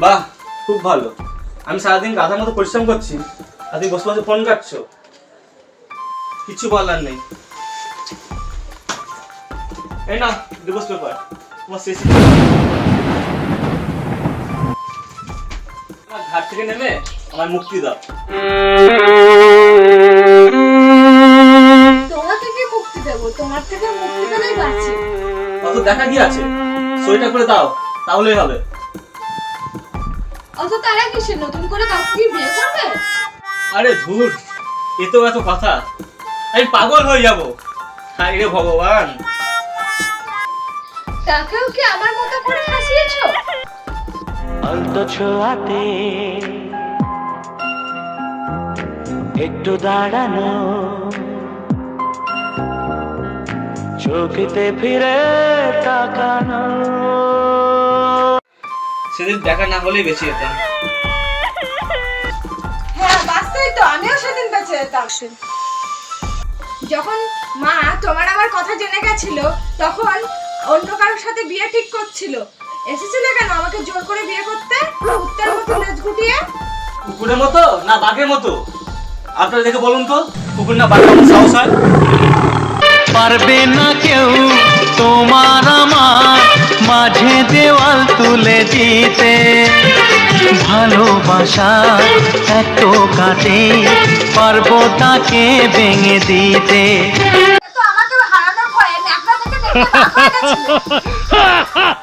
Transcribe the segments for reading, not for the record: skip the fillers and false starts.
বাহ, খুব ভালো। আমি সারাদিন গাধার মতো পরিশ্রম করছি আর তুমি বসে বসে ফোন কাটছো, কিছু বলার নেই। এই না ডিভোর্স পেপার তোমার শেষ। ঘাট থেকে নেমে আমার মুক্তি দাও। তোমাকে কি মুক্তি দেবো? তোমার থেকে মুক্তি পেলেই বাঁচি। অত দেখা কি আছে, সইটা করে দাও তাহলেই হবে। অত তারা কিসে? নতুন করে কাউকে কি বিয়ে করবে? আরে ধুর, এ তো এত কথা, আমি পাগল হয়ে যাবো। হায় রে ভগবান। তাকেও কি আমার মতো করে ফাঁসিয়েছো? অল্প ছোঁয়াতে একটু দাঁড়ানো, চোখেতে ফিরে তাকানো। সেদিন দেখা না হলেই বেঁচে যেতাম। হ্যাঁ বাস্তবই তো, আমিও সেদিন বেঁচে যেতাম। যখন মা তোমার আমার কথা জেনে গেছিল তখন অন্য কারোর সাথে বিয়ে ঠিক করছিল, এসেছিল কেন আমাকে জোর করে বিয়ে করতে? কুত্তার মতো লেজ গুটিয়ে। কুকুরের মতো না বাঘের মতো? আপনারা দেখে বলুন তো, কুকুর না বাঘের মতো সাহস হয়? পারবে না কেউ তোমার আমার মাঝে দেওয়াল তুলে দিতে, ভালোবাসা এত কাটে পারবো তাকে ভেঙে দিতে। তো আমাকে হারানোর ভয়ে ন্যাকড়া থেকে দেখে বাঘ হয়ে গেছিল।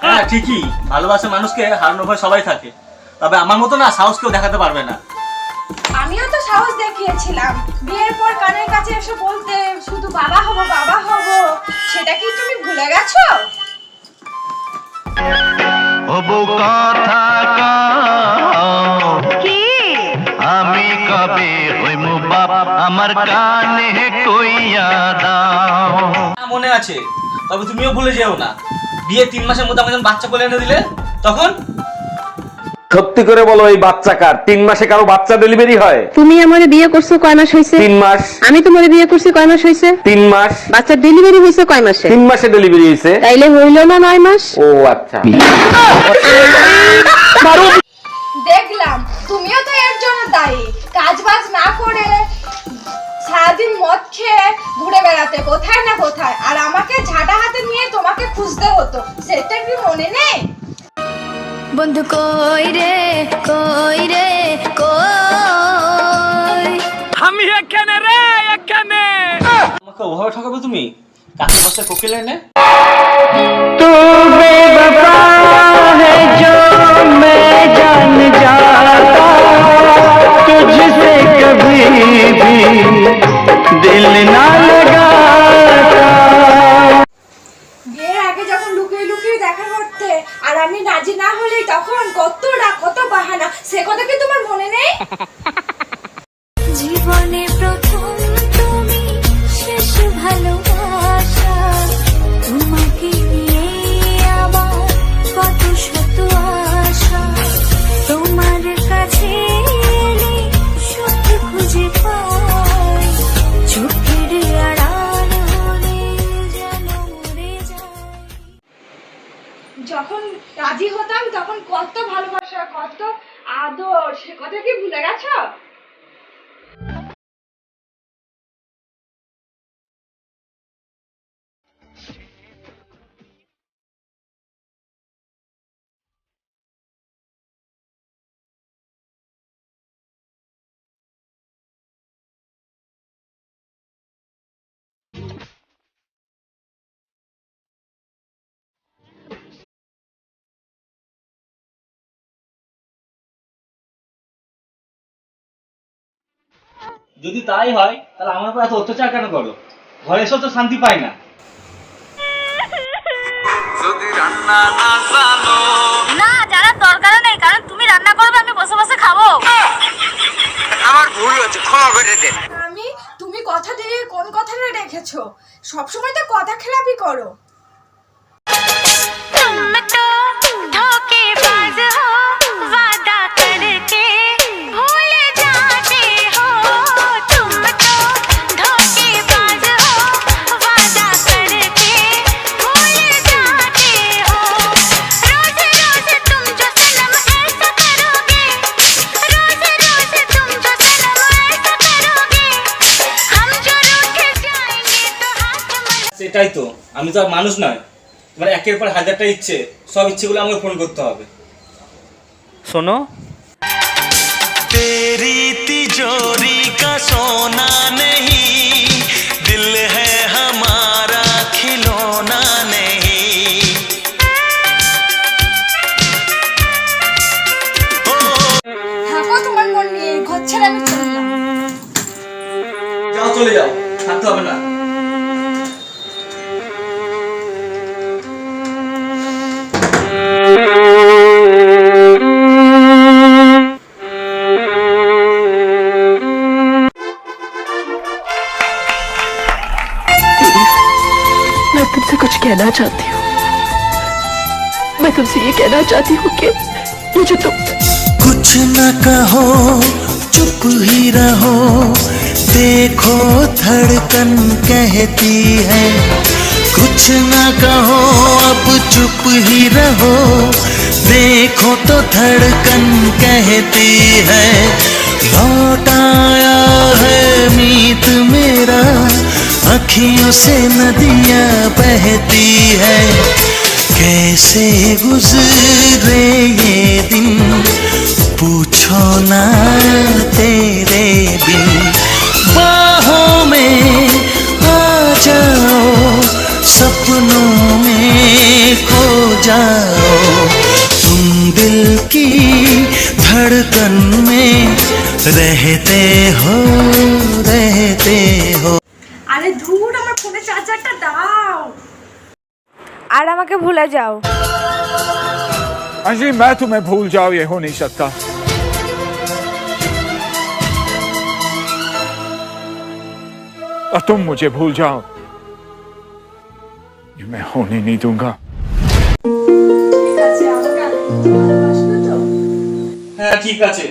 হ্যাঁ ঠিকই, ভালোবাসা মানুষকে হারানোর ভয় সবাই থাকে, তবে আমার মতো না সাহস কেউ দেখাতে পারবে না। আমিও তো সাহস দেখিয়েছিলাম, বিয়ের পর কানের কাছে এসে বলতে শুধু বাবা হব বাবা হব। সেটা কি তুমি ভুলে গেছো? হবু কথা কি আমি কবে হইমু বাপ আমার কানে কইয়া দাও। হ্যাঁ, মনে আছে, তবে তুমিও ভুলে যেও না, বিয়ে 3 মাসের মধ্যে আমাকে যখন বাচ্চা কোলে এনে দিলে তখন। সত্যি করে বলো, এই বাচ্চা কার? 3 মাসে কারো বাচ্চা ডেলিভারি হয়? তুমি আমারে বিয়ে করছো কয় মাস হইছে? 3 মাস। আমি তোমারে বিয়ে করছি কয় মাস হইছে? 3 মাস। বাচ্চার ডেলিভারি হইছে কয় মাসে? 3 মাসে ডেলিভারি হয়েছে। তাইলে হইল না 9 মাস? ও আচ্ছা। দেখলাম তুমিও তো এর জন্য দায়ী, কাজ বাজ না করে সারাদিন মদ খেয়ে ঘুরে বেড়াতে কোথায় না কোথায়, আর আমাকে ঝাঁটা হাতে নিয়ে তোমাকে খুঁজতে হতো, সেটা কি মনে নেই? বন্ধু কই রে কই রে কই, আমি এখানে রে এখানে। আমাকে ওভাবে ঠকাবে তুমি? কাছে বসে কোকিল এনে तू बेवफा है जो मैं जान जाता, तुझसे कभी भी दिल ना लगाता। বিয়ের আগে যখন লুকিয়ে লুকিয়ে দেখা করতে আর আমি রাজি না হলেই তখন কত রাগ কত বাহানা, সে কথা কি তোমার মনে নেই? জীবনে প্রথম তুমি শেষ ভালোবাসা, তোমাকে নিয়ে আবার কত শত আশা, তোমার কাছে এলে সুখ খুঁজে পাই, চোখের আড়াল হলে যেন মরে যায়। যখন রাজি হতাম তখন কত ভালোবাসা কত আদর, সে কথা কি ভুলে গেছো? যদি তাই হয় তাহলে আমার উপর এত অত্যাচার কেন করো? ঘরে এসেও তো শান্তি পাই না। না জানার দরকার নেই, কারণ তুমি রান্না করবে, আমি বসে বসে খাবো। তুমি কথা দিয়ে কোন কথাটা রেখেছো? সবসময় তো কথা খেলাপি করো। तुम तो धोखेबाज हो, वादा करके भूल जाते हो। तुम तो धोखेबाज हो, वादा करके भूल जाते हो। रोज रोज तुम जो सनम ऐसा সেটাই তো, আমি তো আর মানুষ নয় তোমার একের পর হাজারটা ইচ্ছে, সব ইচ্ছেগুলো আমাকে পূরণ করতে হবে। শোনো, तेरी तिजोरी का सोना नहीं, दिल है हमारा खिलौना नहीं। থাকো তোমার মন নিয়ে, ঘর ছেড়ে আমি চললাম। যাও চলে যাও, থাকতে হবে না। मैं तुमसे कुछ कहना चाहती हूँ। मैं तुमसे ये कहना चाहती हूँ कि ये जो तुम कुछ न कहो, चुप ही रहो, देखो धड़कन कहती है। कुछ न कहो, अब चुप ही रहो, देखो तो धड़कन कहती है। लौट आया है मीत मेरा, अखियों से नदियां बहती है। कैसे गुजरे ये दिन, पूछो ना तेरे बिन। बाहों में आ जाओ, सपनों में खो जाओ, तुम दिल की धड़कन में रहते हो, रहते हो। আরে ধুর, আমার ফোনে চার্জারটা দাও। আর আমাকে ভুলে যাও। अंजलि, मैं तुम्हें भूल जाऊं ये हो नहीं सकता। और तुम मुझे भूल जाओ, ये मैं होने नहीं दूंगा। হ্যাঁ ঠিক আছে,